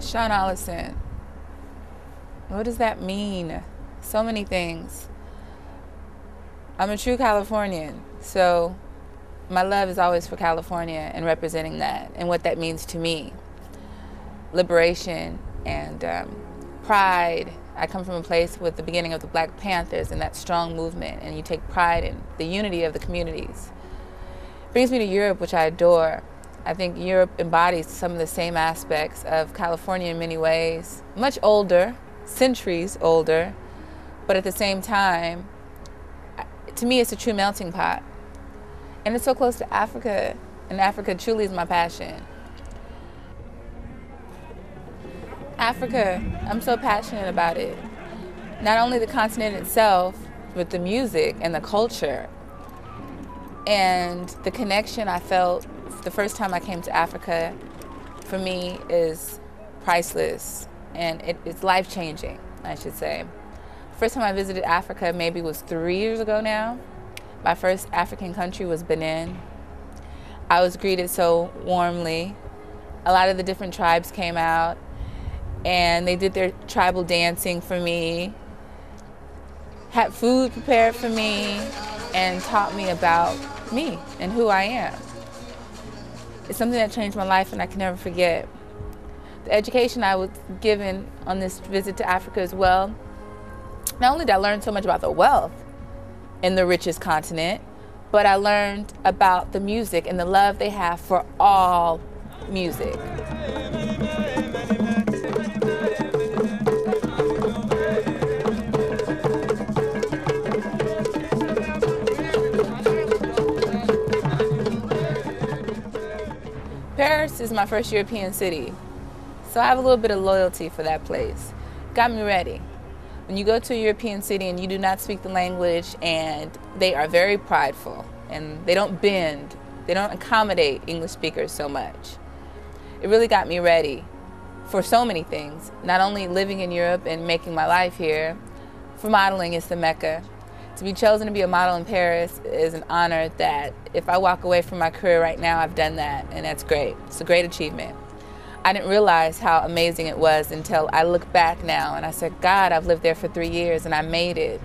Shaun, what does that mean? So many things. I'm a true Californian, so my love is always for California and representing that and what that means to me. Liberation and pride. I come from a place with the beginning of the Black Panthers and that strong movement, and you take pride in the unity of the communities. Brings me to Europe, which I adore. I think Europe embodies some of the same aspects of California in many ways. Much older, centuries older, but at the same time, to me it's a true melting pot. And it's so close to Africa, and Africa truly is my passion. Africa, I'm so passionate about it. Not only the continent itself, but the music and the culture. And the connection I felt the first time I came to Africa, for me, is priceless. And it's life-changing, I should say. First time I visited Africa maybe was 3 years ago now. My first African country was Benin. I was greeted so warmly. A lot of the different tribes came out, and they did their tribal dancing for me, had food prepared for me, and taught me about me and who I am. It's something that changed my life and I can never forget. The education I was given on this visit to Africa as well, not only did I learn so much about the wealth in the richest continent, but I learned about the music and the love they have for all music. Paris is my first European city, so I have a little bit of loyalty for that place. Got me ready. When you go to a European city and you do not speak the language, and they are very prideful and they don't bend, they don't accommodate English speakers so much. It really got me ready for so many things, not only living in Europe and making my life here. For modeling, it's the Mecca. To be chosen to be a model in Paris is an honor that if I walk away from my career right now, I've done that, and that's great. It's a great achievement. I didn't realize how amazing it was until I look back now and I said, God, I've lived there for 3 years and I made it.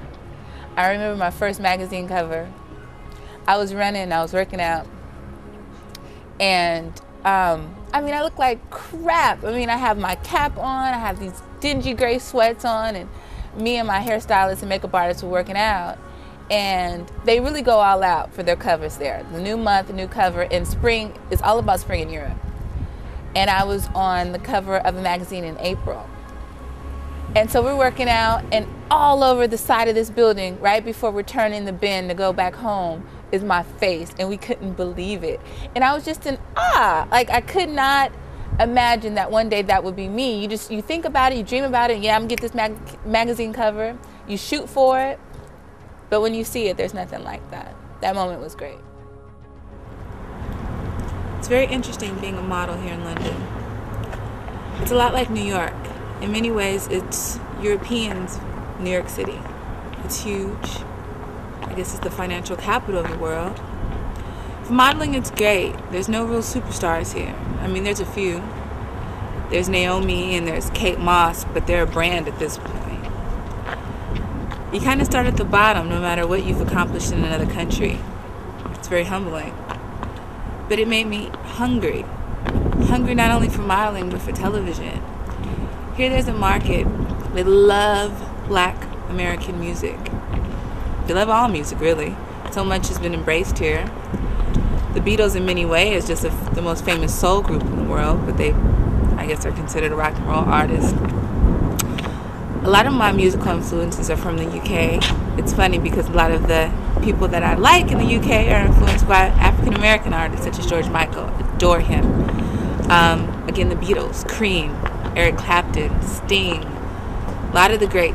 I remember my first magazine cover. I was running, I was working out, and I look like crap. I have my cap on, I have these dingy gray sweats on, and me and my hairstylist and makeup artist were working out. And they really go all out for their covers there. The new month, the new cover, and spring is all about spring in Europe. And I was on the cover of a magazine in April. And so we're working out, and all over the side of this building, right before we're turning the bend to go back home, is my face, and we couldn't believe it. And I was just in awe. Like, I could not imagine that one day that would be me. You think about it, you dream about it, and yeah, I'm gonna get this magazine cover. You shoot for it, but when you see it, there's nothing like that. That moment was great. It's very interesting being a model here in London. It's a lot like New York. In many ways, it's Europeans' New York City. It's huge. I guess it's the financial capital of the world. For modeling, it's great. There's no real superstars here. There's a few. There's Naomi and there's Kate Moss, but they're a brand at this point. You kind of start at the bottom no matter what you've accomplished in another country. It's very humbling. But it made me hungry. Hungry not only for modeling, but for television. Here there's a market. They love Black American music. They love all music, really. So much has been embraced here. The Beatles, in many ways, is just the most famous soul group in the world, but they, I guess, are considered a rock and roll artist. A lot of my musical influences are from the UK. It's funny because a lot of the people that I like in the UK are influenced by African American artists such as George Michael. Adore him. Again, the Beatles, Cream, Eric Clapton, Sting. A lot of the greats.